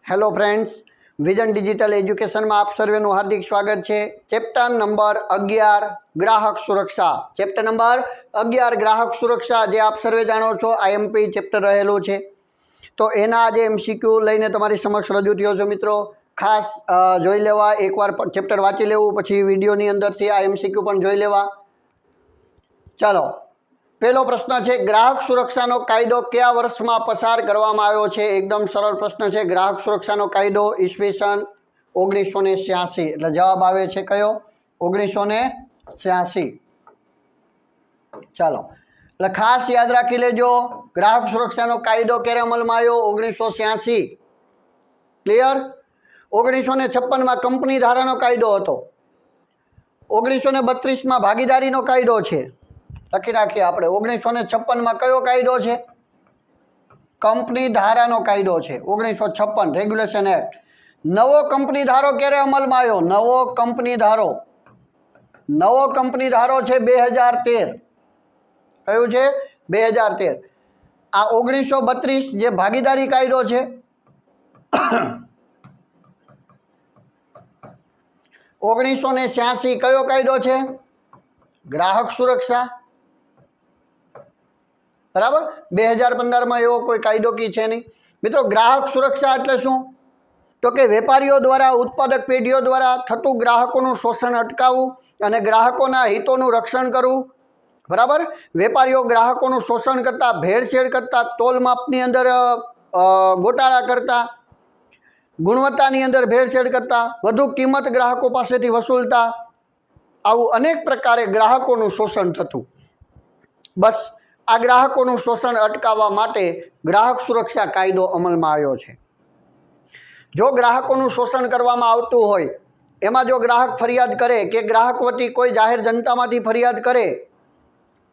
Hello friends, vision digital education में आप सर्वेનું हार्दिक स्वागत है। चैप्टर नंबर 11 ग्राहक सुरक्षा। चैप्टर नंबर 11 ग्राहक सुरक्षा जे आप सर्वे जाणो छो आईएमपी चैप्टर रहेलू है। तो एना आज एमसीक्यू लईने तमारी समक्ष रजू थयो छो। मित्रों खास जोई लेवा, एक बार चैप्टर वाँची लेवुं, पछी विडियोनी अंदरथी आ एमसीक्यू पण जोई लेवा। चलो, पहलो प्रश्न है ग्राहक सुरक्षा कायदो क्या वर्ष में पसार करवामां आव्यो छे। एकदम सरल प्रश्न है। ग्राहक सुरक्षा कायदो ईस्वीसन 1986 एटले जवाब आवे छे कयो 1986। चलो એટલે खास याद राखी लेजो, ग्राहक सुरक्षा कायदो क्यारे अमल में आव्यो 1986। क्लियर। 1956 में कंपनी धारा कायदो हतो। 1932 में भागीदारी कायदो छे। लखी राखीए आपणे 1956 में कयो कायदो छे? कंपनी धारानो कायदो छे 1956 रेग्युलेशन एक्ट। नवो कंपनी धारो क्यारे अमल में आव्यो? नवो कंपनी धारो छे 2013। कयो छे? 2013। आ 1932 जे भागीदारी कायदो छे 1986 कयो कायदो छे? ग्राहक सुरक्षा। बराबर। 2015 में एवो कोई कायदो की छे नहीं। मित्रों ग्राहक सुरक्षा एटले शुं? तो कि वेपारीओ द्वारा उत्पादक पेढ़ीओ द्वारा थतुं ग्राहकोनुं शोषण अटकाववुं अने ग्राहकोना हितोनुं रक्षण करवुं। बराबर। वेपारीओ ग्राहकोनुं शोषण करता, भेड़सेड़ करता, तोल मापनी अंदर गोटाळा करता, गुणवत्तानी अंदर भेड़सेड़ करता, वधु किंमत ग्राहको पासेथी वसूलता, आवुं अनेक प्रकारे ग्राहकोनुं शोषण थतुं। बस आ ग्राहकोनुं शोषण अटकाववा माटे ग्राहक सुरक्षा कायदो अमल में आव्यो छे। जो ग्राहकोनुं शोषण करवामां आवतुं होय एमां जो ग्राहक फरियाद करे के ग्राहक वती कोई जाहेर जनतामांथी फरियाद करे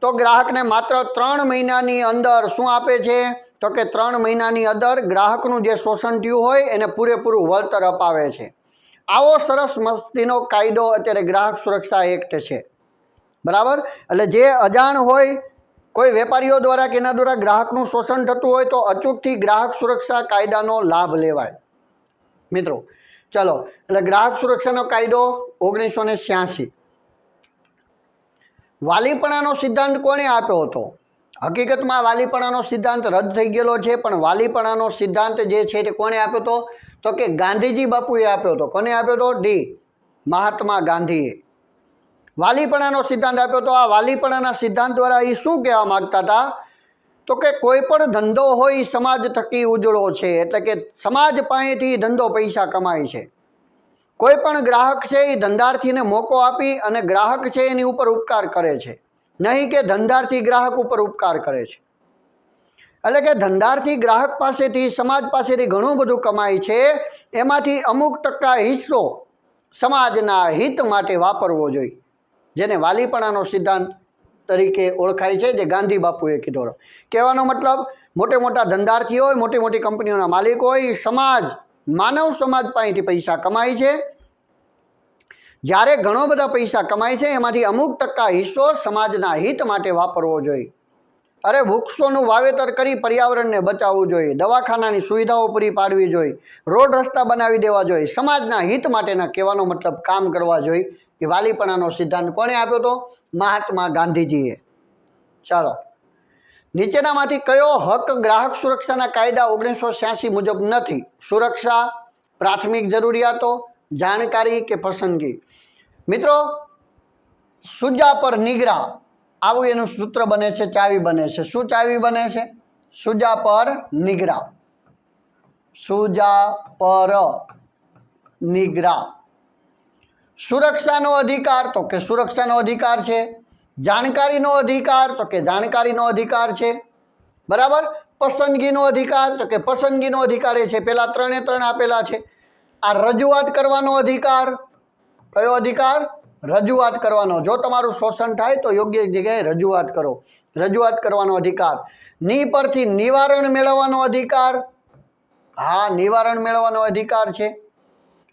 तो ग्राहकने मात्र 3 महीनानी अंदर शुं आपे छे? तो के 3 महीनानी अंदर ग्राहकनुं जे शोषण थयुं होय एने पूरेपूरुं वळतर अपावे छे। आवो सरस मस्तीनो कायदो अत्यारे ग्राहक सुरक्षा एक्ट छे। बराबर। एटले जे अजाण होय, कोई वेपारीओ द्वारा के द्वारा ग्राहकनुं शोषण थतुं होय तो अचूकथी ग्राहक सुरक्षा कायदानो लाभ लेवाय। मित्रों चलो, एटले ग्राहक सुरक्षानो कायदो 1986। वालीपणानो सिद्धांत कोणे आप्यो हतो? हकीकतमां वालीपणानो सिद्धांत रद्द थई गेलो छे, पण वालीपणानो सिद्धांत जे छे ते कोणे आप्यो हतो? तो के गांधीजी बापुए आप्यो हतो। कोने आप्यो हतो? डी महात्मा गांधीए वालीपणानो सिद्धांत आप्यो तो। आ वालीपणाना सिद्धांत द्वारा ए शुं कहेवा मांगता हता? तो के कोईपण धंधो होय समाज थकी उजळो छे, एटले के समाज पासेथी धंधो पैसा कमाय छे। कोईपण ग्राहक छे ए धंधार्थीने मोको आपी अने ग्राहक छे एनी उपर उपकार करे छे, नहीं के धंधार्थी ग्राहक उपर उपकार करे छे। एटले के धंधार्थी ग्राहक पासेथी समाज पासेथी घणुं बधुं कमाय छे, एमांथी अमुक टका हिस्सो समाजना हित माटे वापरवो जोईए, जेने वालीपणानो सिद्धांत तरीके ओळखाय छे, जे गांधी बापुए कीधो। कहेवानो मतलब मोटे मोटा धंधार्थी होय, मोटी मोटी कंपनीओना मालिक होय, समाज मानव समाज पासेथी पैसा कमाय छे। ज्यारे घणो बधा पैसा कमाय छे एमांथी अमुक टका हिस्सो समाजना हित माटे वापरवो जोईए। अरे वृक्षोनुं वावेतर करी पर्यावरणने बचाववुं जोईए, दवाखानानी सुविधाओ पूरी पाडवी जोईए, रोड रस्ता बनावी देवा जोईए, समाजना हित माटेना कहेवानो मतलब काम करवा जोईए। ए वालीपणानो सिद्धांत कोणे आप्यो तो? महात्मा गांधीजीए। चलो, नीचेनामांथी कयो हक ग्राहक सुरक्षाना कायदा 1986 मुजब नथी? सुरक्षा, प्राथमिक जरूरियातो, जाणकारी के पसंदगी? मित्रों सुजा पर निग्रह आवुं एनुं सूत्र बने छे, चावी बने छे। शुं चावी बने छे? सुजा पर निग्रह। सुजा पर निग्रह। सुरक्षानो अधिकार तो के सुरक्षानो अधिकार छे। जाणकारीनो अधिकार तो के जाणकारीनो अधिकार छे। बराबर। पसंदगीनो अधिकार तो के पसंदगीनो अधिकार छे। पेला 3 आपेला छे। आ रजूआत करवानो अधिकार, कयो अधिकार? रजूआत करवानो। जो तमारुं शोषण थाय तो योग्य जग्याए रजूआत करो, रजूआत करवानो अधिकार। नी परथी निवारण मेळवવાનો अधिकार, हाँ निवारण मेळवવાનો अधिकार छे।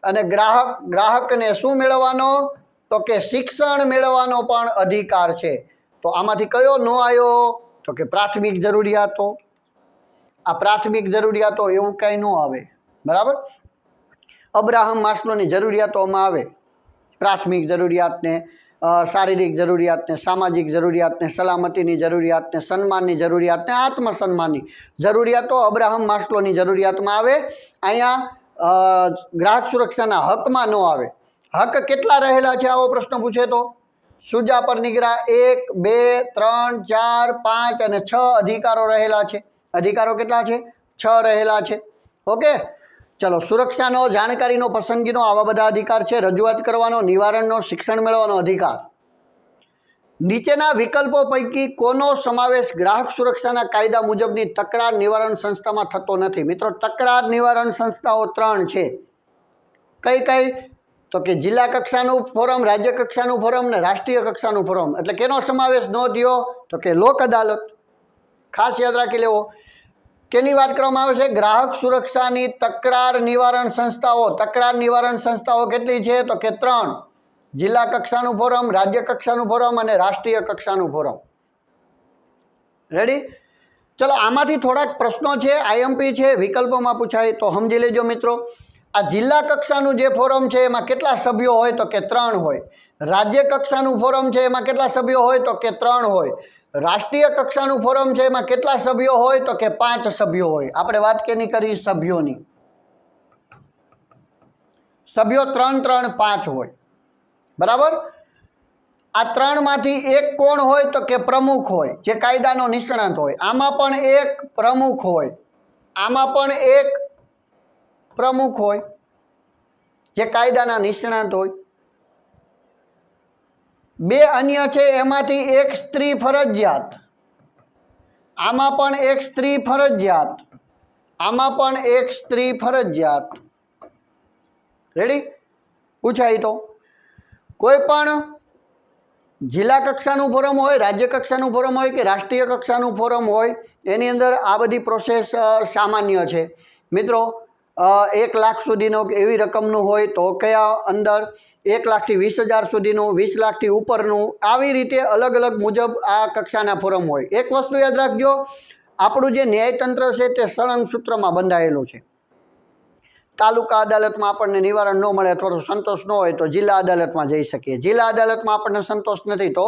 अने ग्राहकने शुं मेळवવાનો? तो के शिक्षण मेळवવાનો पण अधिकार छे। तो आमांथी कयो नो आव्यो? तो के प्राथमिक जरूरियातो। आ प्राथमिक जरूरियातो एवुं कांई न आवे। બરાબર. અબ્રાહમ માસ્લોની જરૂરિયાતોમાં આવે પ્રાથમિક જરૂરિયાતને, શારીરિક જરૂરિયાતને, સામાજિક જરૂરિયાતને, સલામતીની જરૂરિયાતને, સન્માનની જરૂરિયાતને, આત્મસન્માનની જરૂરિયાતો અબ્રાહમ માસ્લોની જરૂરિયાતમાં આવે. અહીંયા ગ્રાહક સુરક્ષાના હકમાં ન આવે. હક કેટલા રહેલા છે આવો પ્રશ્ન પૂછે તો સુજા પર નિગ્રા 1, 2, 3, 4, 5 અને 6 અધિકારો રહેલા છે. અધિકારો કેટલા છે? 6 રહેલા છે. ઓકે, ચલો. સુરક્ષાનો, જાણકારીનો, પસંદગીનો આવા બધા અધિકાર છે. રજૂઆત કરવાનો, નિવારણનો, શિક્ષણ મેળવવાનો અધિકાર. નીચેના વિકલ્પો પૈકી કોનો સમાવેશ ગ્રાહક સુરક્ષાના કાયદા મુજબની તકરાર નિવારણ સંસ્થામાં થતો નથી? મિત્રો, તકરાર નિવારણ સંસ્થાઓ 3 છે. કઈ કઈ? તો કે જિલ્લા કક્ષાનું ફોરમ, રાજ્ય કક્ષાનું ફોરમ ને રાષ્ટ્રીય કક્ષાનું ફોરમ. એટલે કેનો સમાવેશ ન થયો? તો કે લોક અદાલત. ખાસ યાદ રાખી લેવો. કેની વાત કરવામાં આવે છે? ગ્રાહક સુરક્ષાની તકરાર નિવારણ સંસ્થાઓ. તકરાર નિવારણ સંસ્થાઓ કેટલી છે? તો કે 3. જિલ્લા કક્ષાનું ફોરમ, રાજ્ય કક્ષાનું ફોરમ અને રાષ્ટ્રીય કક્ષાનું ફોરમ. રેડી? ચલો, આમાંથી થોડાક પ્રશ્નો છે, આઈએમપી છે, વિકલ્પોમાં પૂછાય તો સમજી લેજો મિત્રો. આ જિલ્લા કક્ષાનું જે ફોરમ છે એમાં કેટલા સભ્યો હોય? તો કે 3 હોય. રાજ્ય કક્ષાનું ફોરમ છે એમાં કેટલા સભ્યો હોય? તો કે 3 હોય. રાષ્ટ્રીય કક્ષાનું ફોરમ છે એમાં કેટલા સભ્યો હોય? તો કે 5 સભ્યો હોય. આપણે વાત કેની કરી? સભ્યોની. સભ્યો 3, 3, 5 હોય. બરાબર. આ 3 માંથી એક કોણ હોય? તો કે પ્રમુખ હોય, જે કાયદાનો નિષ્ણાત હોય. આમાં પણ એક પ્રમુખ હોય. આમાં પણ એક પ્રમુખ હોય, જે કાયદાના નિષ્ણાત હોય. 2 અન્ય છે, એમાંથી એક સ્ત્રી ફરજિયાત. આમાં પણ એક સ્ત્રી ફરજિયાત. આમાં પણ એક સ્ત્રી ફરજિયાત. રેડી? પૂછાય તો કોઈ પણ જિલ્લા કક્ષાનું ફોરમ હોય, રાજ્ય કક્ષાનું ફોરમ હોય કે રાષ્ટ્રીય કક્ષાનું ફોરમ હોય, એની અંદર આ બધી પ્રોસેસ સામાન્ય છે મિત્રો. 1 લાખ સુધીનો એવી રકમનું હોય તો કયા અંદર 1 લાખથી 20,000 સુધીનું, 20 લાખથી ઉપરનું, આવી રીતે અલગ અલગ મુજબ આ કક્ષાના ફોરમ હોય. એક વસ્તુ યાદ રાખજો, આપણું જે ન્યાયતંત્ર છે તે સળંગ સૂત્રમાં બંધાયેલું છે. તાલુકા અદાલતમાં આપણને નિવારણ ન મળે અથવા તો સંતોષ ન હોય તો જિલ્લા અદાલતમાં જઈ શકીએ. જિલ્લા અદાલતમાં આપણને સંતોષ નથી તો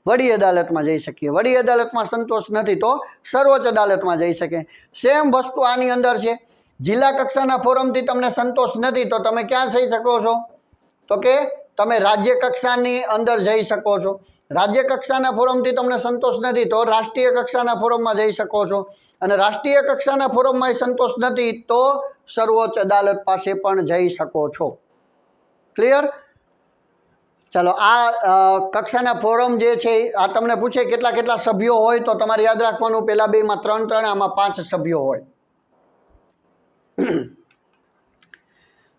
વડી અદાલતમાં જઈ શકીએ. વડી અદાલતમાં સંતોષ નથી તો સર્વોચ્ચ અદાલતમાં જઈ શકીએ. સેમ વસ્તુ આની અંદર છે. જિલ્લા કક્ષાના ફોરમથી તમને સંતોષ નથી તો તમે ક્યાં જઈ શકો છો? તો કે તમે રાજ્ય કક્ષાની અંદર જઈ શકો છો. રાજ્ય કક્ષાના ફોરમથી તમને સંતોષ નથી તો રાષ્ટ્રીય કક્ષાના ફોરમમાં જઈ શકો છો. અને રાષ્ટ્રીય કક્ષાના ફોરમમાં સંતોષ નથી તો સર્વોચ્ચ અદાલત પાસે પણ જઈ શકો છો. ક્લિયર? ચાલો, આ કક્ષાના ફોરમ જે છે આ તમને પૂછે કેટલા કેટલા સભ્યો હોય તો તમારે યાદ રાખવાનું, પેલા બેમાં 3, 3, આમાં 5 સભ્યો હોય.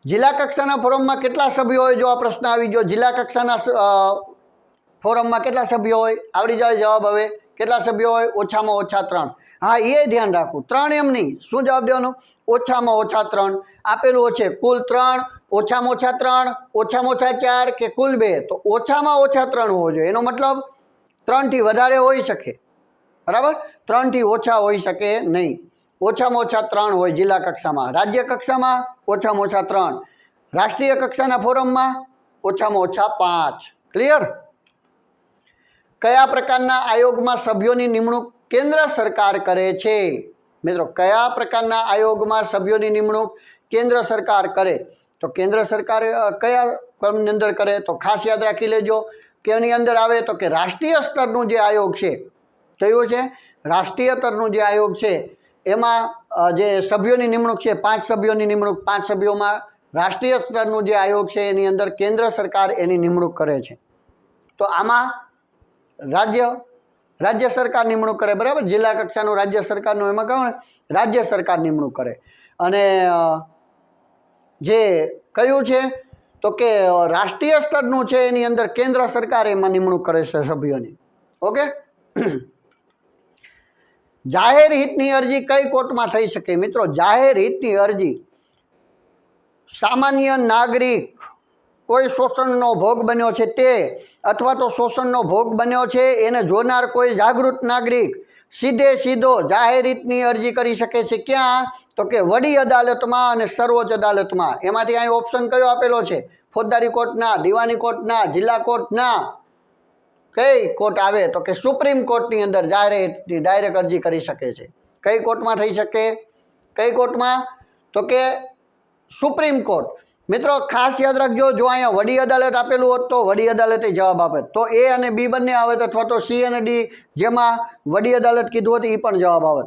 જિલ્લા કક્ષાના ફોરમમાં કેટલા સભ્યો હોય? જો આ પ્રશ્ન આવી ગયો, જિલ્લા કક્ષાના ફોરમમાં કેટલા સભ્યો હોય? આવડી જાય જવાબ. હવે કેટલા સભ્યો હોય? ઓછામાં ઓછા 3. હા, એ ધ્યાન રાખવું. 3 એમ નહીં. શું જવાબ દેવાનો? ઓછામાં ઓછા 3 આપેલું છે. કુલ 3, ઓછામાં ઓછા 3, ઓછામાં ઓછા 4 કે કુલ 2? તો ઓછામાં ઓછા 3 હોવો જોઈએ. એનો મતલબ 3 થી વધારે હોઈ શકે. બરાબર? 3 થી ઓછા હોઈ શકે નહીં. ઓછામાં ઓછા 3 હોય જિલ્લા કક્ષામાં. રાજ્ય કક્ષામાં ઓછામાં ઓછા 3. રાષ્ટ્રીય કક્ષાના ફોરમમાં ઓછામાં ઓછા 5. ક્લિયર? કયા પ્રકારના આયોગમાં સભ્યોની નિમણૂક કેન્દ્ર સરકાર કરે છે? મિત્રો, કયા પ્રકારના આયોગમાં સભ્યોની નિમણૂક કેન્દ્ર સરકાર કરે? તો કેન્દ્ર સરકાર કયા ક્રમની અંદર કરે? તો ખાસ યાદ રાખી લેજો કે એની અંદર આવે તો કે રાષ્ટ્રીય સ્તરનું જે આયોગ છે, કયું છે? રાષ્ટ્રીય સ્તરનું જે આયોગ છે એમાં જે સભ્યોની નિમણૂક છે 5 સભ્યોની નિમણૂક. 5 સભ્યોમાં રાષ્ટ્રીય સ્તરનું જે આયોગ છે એની અંદર કેન્દ્ર સરકાર એની નિમણૂક કરે છે. તો આમાં રાજ્ય સરકાર નિમણૂક કરે. બરાબર? જિલ્લા કક્ષાનું રાજ્ય સરકારનું, એમાં કહો ને રાજ્ય સરકાર નિમણૂક કરે. અને જે કયું છે તો કે રાષ્ટ્રીય સ્તરનું છે એની અંદર કેન્દ્ર સરકાર એમાં નિમણૂક કરે છે સભ્યોની. ઓકે? જાહેર હિતની અરજી કઈ કોર્ટમાં થઈ શકે? મિત્રો, જાહેર હિતની અરજી સામાન્ય નાગરિક કોઈ શોષણનો ભોગ બન્યો છે તે, અથવા તો શોષણનો ભોગ બન્યો છે એને જોનાર કોઈ જાગૃત નાગરિક, સીધે સીધો જાહેર હિતની અરજી કરી શકે છે ક્યાં? તો કે વડી અદાલતમાં અને સર્વોચ્ચ અદાલતમાં. એમાંથી અહીં ઓપ્શન કયો આપેલો છે? ફોજદારી કોર્ટના, દીવાની કોર્ટના, જિલ્લા કોર્ટના, કઈ કોર્ટ આવે? તો કે સુપ્રીમ કોર્ટની અંદર જાહેર હિતની ડાયરેક્ટ અરજી કરી શકે છે. કઈ કોર્ટમાં થઈ શકે? કઈ કોર્ટમાં? તો કે સુપ્રીમ કોર્ટ. મિત્રો ખાસ યાદ રાખજો, જો અહીંયા વડી અદાલત આપેલું હોત તો વડી અદાલતે જવાબ આપે, તો એ અને બી બંને આવે, અથવા તો સી અને ડી જેમાં વડી અદાલત કીધું હતું એ પણ જવાબ આવે.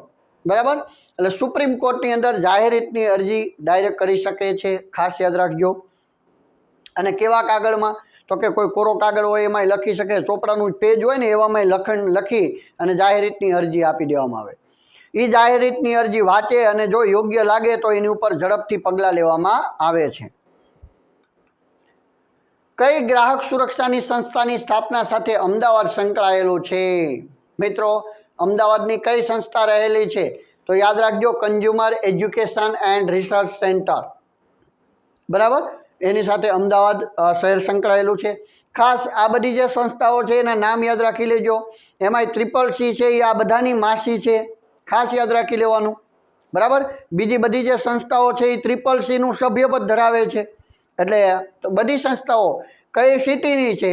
બરાબર? એટલે સુપ્રીમ કોર્ટની અંદર જાહેર હિતની અરજી ડાયરેક્ટ કરી શકે છે, ખાસ યાદ રાખજો. અને કેવા કાગળમાં? તો કે કોઈ કોરો કાગળ હોય એમાં લખી શકે, ચોપડાનું પેજ હોય ને એવામાં લખી અને જાહેર હિતની અરજી આપી દેવામાં આવે. એ જાહેર હિતની અરજી વાંચે અને જો યોગ્ય લાગે તો એની ઉપર ઝડપથી પગલાં લેવામાં આવે છે. કઈ ગ્રાહક સુરક્ષાની સંસ્થાની સ્થાપના સાથે અમદાવાદ સંકળાયેલું છે? મિત્રો અમદાવાદની કઈ સંસ્થા રહેલી છે? તો યાદ રાખજો, consumer education and research centre. બરાબર? એની સાથે અમદાવાદ શહેર સંકળાયેલું છે. ખાસ આ બધી જે સંસ્થાઓ છે એના નામ યાદ રાખી લેજો. એમાંય CCC છે એ આ બધાની માસી છે, ખાસ યાદ રાખી લેવાનું. બરાબર? બીજી બધી જે સંસ્થાઓ છે એ CCCનું સભ્યપદ ધરાવે છે. એટલે બધી સંસ્થાઓ કઈ સિટીની છે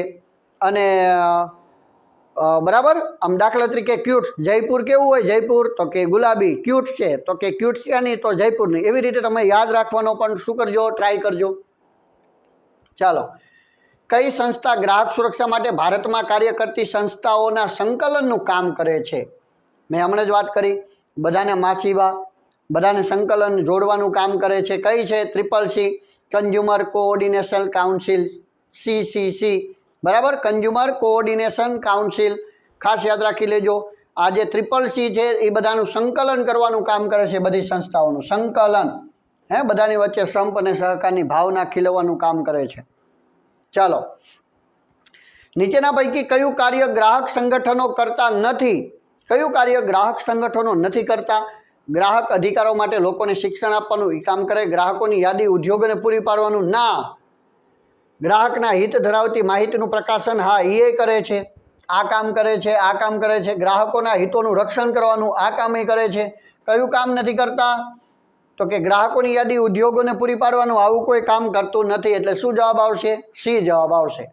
અને બરાબર, આમ દાખલા તરીકે ક્યુટ્સ, જયપુર કેવું હોય? જયપુર તો કે ગુલાબી. ક્યુટ્સ છે તો કે ક્યુટ્સિયાની, તો જયપુરની. એવી રીતે તમે યાદ રાખવાનો પણ શું કરજો? ટ્રાય કરજો. ચાલો, કઈ સંસ્થા ગ્રાહક સુરક્ષા માટે ભારતમાં કાર્ય કરતી સંસ્થાઓના સંકલનનું કામ કરે છે? મેં હમણાં જ વાત કરી, બધાને માછીવા, બધાને સંકલન જોડવાનું કામ કરે છે. કઈ છે? CCC, consumer coordination council, CCC. બરાબર? Consumer coordination council. ખાસ યાદ રાખી લેજો. આ જે CCC છે એ બધાનું સંકલન કરવાનું કામ કરે છે, બધી સંસ્થાઓનું સંકલન, બધાની વચ્ચે સંપ અને સહકારની ભાવના ખીલવવાનું કામ કરે છે. ચાલો, નીચેના પૈકી કયું કાર્ય ગ્રાહક સંગઠનો કરતા નથી? કયું કાર્ય ગ્રાહક સંગઠનો નથી કરતા? ગ્રાહક અધિકારો માટે લોકોને શિક્ષણ આપવાનું એ કામ કરે. ગ્રાહકોની યાદી ઉદ્યોગોને પૂરી પાડવાનું? ના. ગ્રાહકના હિત ધરાવતી માહિતીનું પ્રકાશન? હા, એ કરે છે. આ કામ કરે છે, આ કામ કરે છે. ગ્રાહકોના હિતોનું રક્ષણ કરવાનું આ કામ એ કરે છે. કયું કામ નથી કરતા? તો કે ગ્રાહકોની યાદી ઉદ્યોગોને પૂરી પાડવાનું આવું કોઈ કામ કરતું નથી. એટલે શું જવાબ આવશે? સી જવાબ આવશે.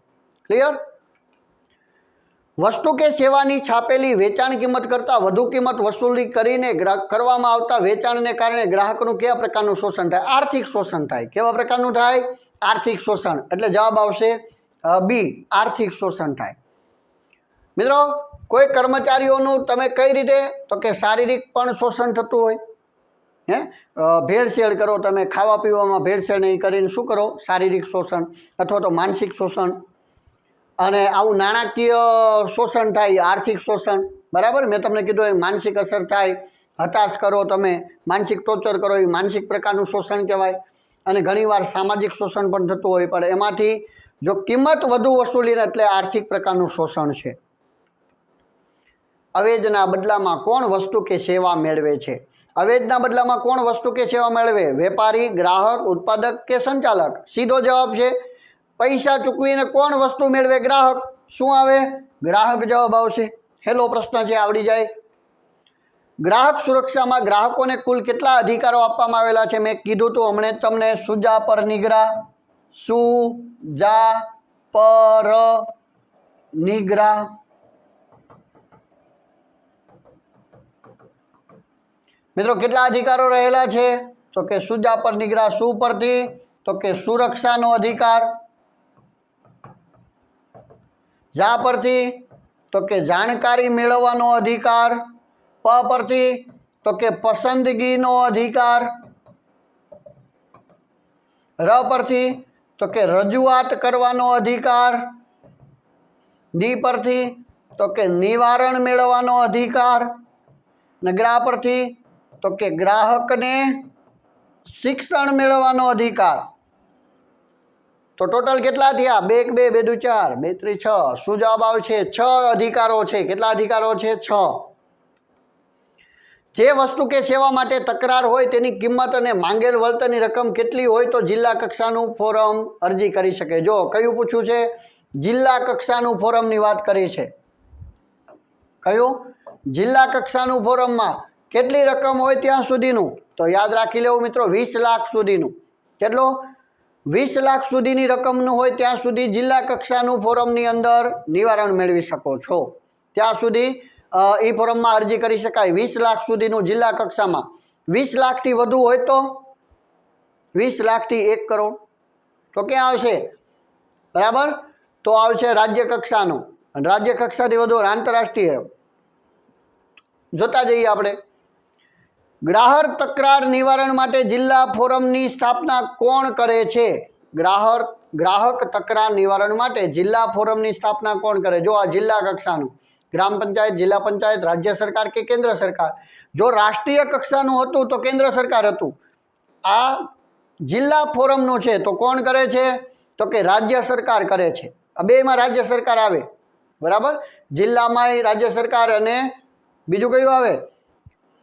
ક્લિયર? વસ્તુ કે સેવાની છાપેલી વેચાણ કિંમત કરતાં વધુ કિંમત વસૂલી કરીને કરવામાં આવતા વેચાણને કારણે ગ્રાહકનું કયા પ્રકારનું શોષણ થાય? આર્થિક શોષણ થાય. કેવા પ્રકારનું થાય? આર્થિક શોષણ. એટલે જવાબ આવશે બી, આર્થિક શોષણ થાય. મિત્રો કોઈ કર્મચારીઓનું તમે કઈ રીતે? તો કે શારીરિક પણ શોષણ થતું હોય. ભેળસેળ કરો તમે, ખાવા પીવામાં ભેળસેળ નહીં કરીને શું કરો? શારીરિક શોષણ, અથવા તો માનસિક શોષણ. અને આવું નાણાકીય શોષણ થાય, આર્થિક શોષણ. બરાબર? મેં તમને કીધું એ માનસિક અસર થાય, હતાશ કરો તમે, માનસિક ટોર્ચર કરો, એ માનસિક પ્રકારનું શોષણ કહેવાય. અને ઘણીવાર સામાજિક શોષણ પણ થતું હોય, પણ એમાંથી જો કિંમત વધુ વસૂલીને એટલે આર્થિક પ્રકારનું શોષણ છે. અવેજના બદલામાં કોણ વસ્તુ કે સેવા મેળવે છે? અવેજના બદલામાં કોણ વસ્તુ કે સેવા મેળવે? વેપારી, ગ્રાહક, ઉત્પાદક કે સંચાલક? સીધો જવાબ છે પૈસા ચૂકવીને કોણ વસ્તુ મેળવે? ગ્રાહક. શું આવે? ગ્રાહક જવાબ આવશે. હેલો પ્રશ્ન છે, આવડી જાય. ગ્રાહક સુરક્ષામાં ગ્રાહકોને કુલ કેટલા અધિકારો આપવામાં આવેલા છે? મેં કીધું તું હમણે તમને, સુજા પર નિગ્રહ. સુજા પર નિગ્રહ. મિત્રો કેટલા અધિકારો રહેલા છે? તો કે સુજા પર નિગ્રહ. શું પરથી? તો કે સુરક્ષાનો અધિકાર. જા પરથી? તો કે જાણકારી મેળવવાનો અધિકાર. પ પરથી? તો કે પસંદગીનો અધિકાર. ર પરથી? તો કે રજૂઆત કરવાનો અધિકાર. ડી પરથી? તો કે નિવારણ મેળવવાનો અધિકાર. અને ગ્રાહ પરથી? તો કે ગ્રાહકને શિક્ષણ મેળવવાનો અધિકાર. તો ટોટલ કેટલા થયા? 2 1 2 2 4 2 3 6. શું જવાબ આવશે? 6 અધિકારો છે. કેટલા અધિકારો છે? 6. જે વસ્તુ કે સેવા માટે તકરાર હોય તેની કિંમત અને માંગેલ વળતરની રકમ કેટલી હોય તો જિલ્લા કક્ષાનું ફોરમ અરજી કરી શકે? જો કયું પૂછ્યું છે? જિલ્લા કક્ષાનું ફોરમની વાત કરી છે. કયું? જિલ્લા કક્ષાનું ફોરમમાં કેટલી રકમ હોય ત્યાં સુધીનું? તો યાદ રાખી લેવું મિત્રો, 20 લાખ સુધીનું. કેટલો? 20 લાખ સુધીની રકમનું હોય ત્યાં સુધી જિલ્લા કક્ષાનું ફોરમની અંદર નિવારણ મેળવી શકો છો. ત્યાં સુધી એ ફોરમમાં અરજી કરી શકાય. 20 લાખ સુધીનું જિલ્લા કક્ષામાં. 20 લાખથી વધુ હોય તો 20 લાખથી 1 કરોડ તો ક્યાં આવશે? બરાબર, તો આવશે રાજ્ય કક્ષાનું. અને રાજ્ય કક્ષાથી વધુ આંતરરાષ્ટ્રીય. જોતા જઈએ આપણે. ગ્રાહક તકરાર નિવારણ માટે જિલ્લા ફોરમની સ્થાપના કોણ કરે છે? ગ્રાહક તકરાર નિવારણ માટે જિલ્લા ફોરમની સ્થાપના કોણ કરે? જો આ જિલ્લા કક્ષાનું, ગ્રામ પંચાયત, જિલ્લા પંચાયત, રાજ્ય સરકાર કે કેન્દ્ર સરકાર. જો રાષ્ટ્રીય કક્ષાનું હતું તો કેન્દ્ર સરકાર હતું. આ જિલ્લા ફોરમનું છે તો કોણ કરે છે? તો કે રાજ્ય સરકાર કરે છે. આ બેમાં રાજ્ય સરકાર આવે. બરાબર, જિલ્લામાં રાજ્ય સરકાર અને બીજું કયું આવે?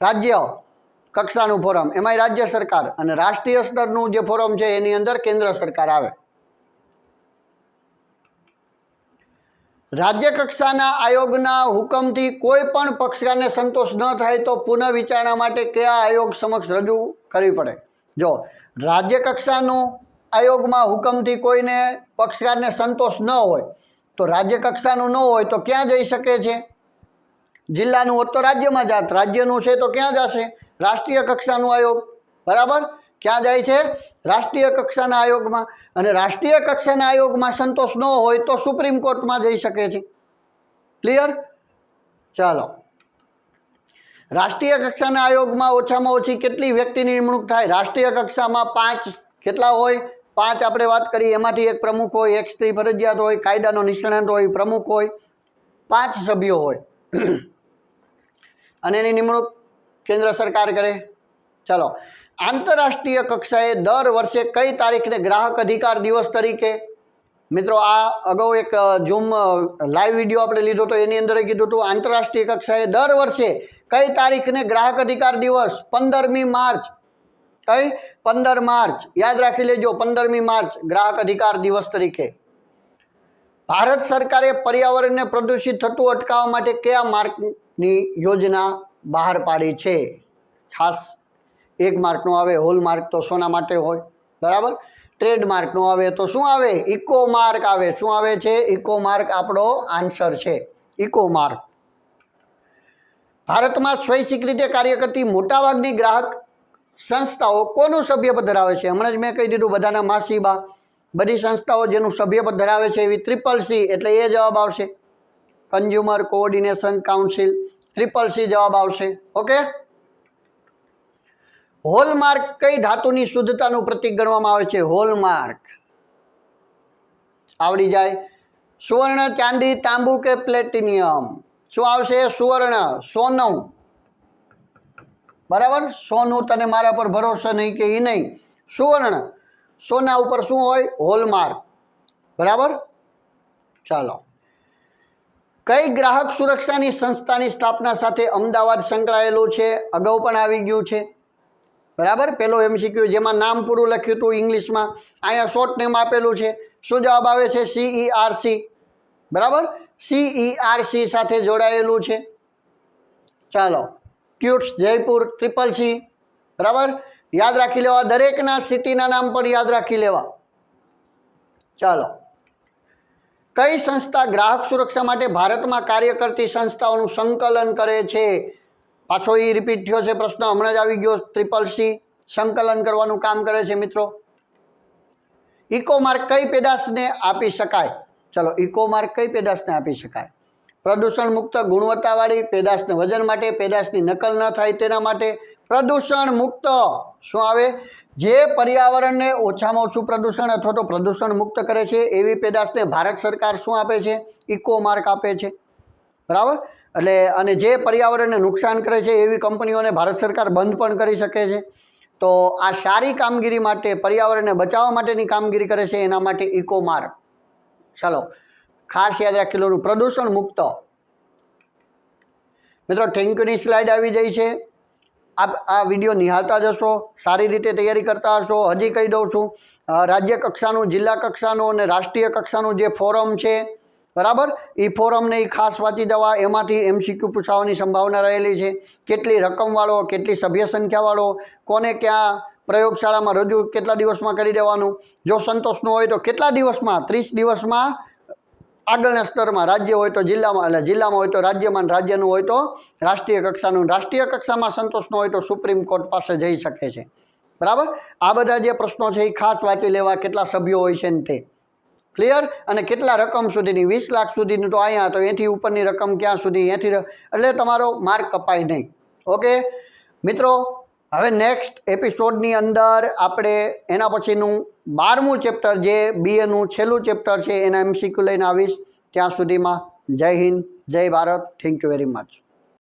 રાજ્ય કક્ષાનું ફોરમ, એમાંય રાજ્ય સરકાર. અને રાષ્ટ્રીય સ્તરનું જે ફોરમ છે એની અંદર કેન્દ્ર સરકાર આવે. રાજ્ય કક્ષાના આયોગના હુકમથી કોઈ પણ પક્ષકારને સંતોષ ન થાય તો પુનઃ વિચારણા માટે કયા આયોગ સમક્ષ રજૂ કરવી પડે? જો રાજ્ય કક્ષાનું આયોગમાં હુકમથી કોઈને પક્ષકારને સંતોષ ન હોય તો રાજ્ય કક્ષાનું ન હોય તો ક્યાં જઈ શકે છે? જિલ્લાનું હોત તો રાજ્યમાં જાત, રાજ્યનું છે તો ક્યાં જશે? રાષ્ટ્રીય કક્ષાનું આયોગ. બરાબર, ક્યાં જાય છે? રાષ્ટ્રીય કક્ષાના આયોગમાં. અને રાષ્ટ્રીય કક્ષાના આયોગમાં સંતોષ ન હોય તો સુપ્રીમ કોર્ટમાં જઈ શકે છે. ક્લિયર? ચાલો. રાષ્ટ્રીય કક્ષાના આયોગમાં ઓછામાં ઓછી કેટલી વ્યક્તિની નિમણૂક થાય? રાષ્ટ્રીય કક્ષામાં 5. કેટલા હોય? 5 આપણે વાત કરી. એમાંથી એક પ્રમુખ હોય, એક સ્ત્રી ફરજિયાત હોય, કાયદાનો નિષ્ણાત હોય, પ્રમુખ હોય, 5 સભ્યો હોય. અને એની નિમણૂક કેન્દ્ર સરકાર કરે. ચાલો. આંતરરાષ્ટ્રીય કક્ષાએ દર વર્ષે કઈ તારીખને ગ્રાહક અધિકાર દિવસ તરીકે? મિત્રો આ અગાઉ એક ઝૂમ લાઈવ વિડીયો આપણે લીધો તો એની અંદર કીધું હતું આંતરરાષ્ટ્રીય કક્ષાએ દર વર્ષે કઈ તારીખને ગ્રાહક અધિકાર દિવસ? 15મી માર્ચ. કઈ? 15 માર્ચ. યાદ રાખી લેજો, 15મી માર્ચ ગ્રાહક અધિકાર દિવસ તરીકે. ભારત સરકારે પર્યાવરણને પ્રદૂષિત થતું અટકાવવા માટે કયા માર્કની યોજના બહાર પાડી છે? ખાસ 1 માર્કનો આવે, હોલ માર્ક તો સોના માટે હોય. બરાબર, ટ્રેડમાર્કનો આવે તો શું આવે? ઇકો માર્ક આવે. શું આવે છે? ઇકો માર્ક આપણો આન્સર છે, ઇકો માર્ક. ભારતમાં સ્વૈચ્છિક રીતે કાર્ય કરતી મોટાભાગની ગ્રાહક સંસ્થાઓ કોનું સભ્યપદ ધરાવે છે? હમણાં જ મેં કહી દીધું બધાના માસીબા. બધી સંસ્થાઓ જેનું સભ્યપદ ધરાવે છે એવી CCC, એટલે એ જવાબ આવશે. કન્ઝ્યુમર કોઓર્ડિનેશન કાઉન્સિલ, CCC જવાબ આવશે. ઓકે. હોલમાર્ક કઈ ધાતુની શુદ્ધતાનું પ્રતીક ગણવામાં આવે છે? હોલમાર્ક આવડી જાય. સુવર્ણ, ચાંદી, તાંબુ કે પ્લેટિનિયમ? શું આવશે? સુવર્ણ, સોનું. બરાબર, સોનું તને મારા પર ભરોસો નહીં કે એ નહીં. સુવર્ણ, સોના ઉપર શું હોય? હોલમાર્ક. બરાબર. ચાલો. કઈ ગ્રાહક સુરક્ષાની સંસ્થાની સ્થાપના સાથે અમદાવાદ સંકળાયેલું છે? અગાઉ પણ આવી ગયું છે. બરાબર, પેલો MCQ જેમાં નામ પૂરું લખ્યું હતું ઇંગ્લિશમાં, અહીંયા શોર્ટ નેમ આપેલું છે. શું જવાબ આવે છે? CERC. બરાબર, CERC સાથે જોડાયેલું છે. ચાલો. ક્યુટ્સ, જયપુર, CCC. બરાબર, યાદ રાખી લેવા. દરેકના સિટીના નામ પર યાદ રાખી લેવા. ચાલો. કઈ સંસ્થા ગ્રાહક સુરક્ષા માટે ભારતમાં કાર્ય કરતી સંસ્થાઓનું સંકલન કરે છે? પાછો એ રિપીટ થયો છે પ્રશ્ન, હમણાં જ આવી ગયો. CCC સંકલન કરવાનું કામ કરે છે મિત્રો. ઇકો માર્ક કઈ પેદાશને આપી શકાય? ચલો, ઇકો માર્ક કઈ પેદાશને આપી શકાય? પ્રદૂષણ મુક્ત ગુણવત્તાવાળી, પેદાશને વજન માટે, પેદાશની નકલ ન થાય તેના માટે. પ્રદૂષણ મુક્ત. શું આવે? જે પર્યાવરણને ઓછામાં ઓછું પ્રદૂષણ અથવા તો પ્રદૂષણ મુક્ત કરે છે એવી પેદાશને ભારત સરકાર શું આપે છે? ઇકો માર્ક આપે છે. બરાબર, એટલે અને જે પર્યાવરણને નુકસાન કરે છે એવી કંપનીઓને ભારત સરકાર બંધ પણ કરી શકે છે. તો આ સારી કામગીરી માટે, પર્યાવરણને બચાવવા માટેની કામગીરી કરે છે એના માટે ઇકો માર્ક. ચાલો, ખાસ યાદ રાખી લો, પ્રદૂષણ મુક્ત. મિત્રો થેન્ક યુની સ્લાઇડ આવી જાય છે. આપ આ વિડીયો નિહાળતા જશો, સારી રીતે તૈયારી કરતા હશો. હજી કહી દઉં છું, રાજ્ય કક્ષાનું, જિલ્લા કક્ષાનું અને રાષ્ટ્રીય કક્ષાનું જે ફોરમ છે બરાબર. એ ફોરમને એ ખાસ વાંચી જવા, એમાંથી MCQ પૂછાવાની સંભાવના રહેલી છે. કેટલી રકમવાળો, કેટલી સભ્ય સંખ્યાવાળો, કોને ક્યાં પ્રયોગશાળામાં રજૂ કેટલા દિવસમાં કરી દેવાનું, જો સંતોષ ન હોય તો કેટલા દિવસમાં, 30 દિવસમાં આગળના સ્તરમાં, રાજ્ય હોય તો જિલ્લામાં, એટલે જિલ્લામાં હોય તો રાજ્યમાં, રાજ્યનું હોય તો રાષ્ટ્રીય કક્ષાનું, રાષ્ટ્રીય કક્ષામાં સંતોષ ન હોય તો સુપ્રીમ કોર્ટ પાસે જઈ શકે છે. બરાબર. આ બધા જે પ્રશ્નો છે એ ખાસ વાંચી લેવા, કેટલા સભ્યો હોય છે ને તે ક્લિયર, અને કેટલા રકમ સુધીની, 20 લાખ સુધીની તો અહીંયા, તો એથી ઉપરની રકમ ક્યાં સુધી, એથી એટલે તમારો માર્ક કપાય નહીં. ઓકે મિત્રો, હવે નેક્સ્ટ એપિસોડની અંદર આપણે એના પછીનું 12મું ચેપ્ટર જે BAનું છેલ્લું ચેપ્ટર છે એના MCQ લઈને આવીશ. ત્યાં સુધીમાં જય હિન્દ, જય Bharat. Thank you very much.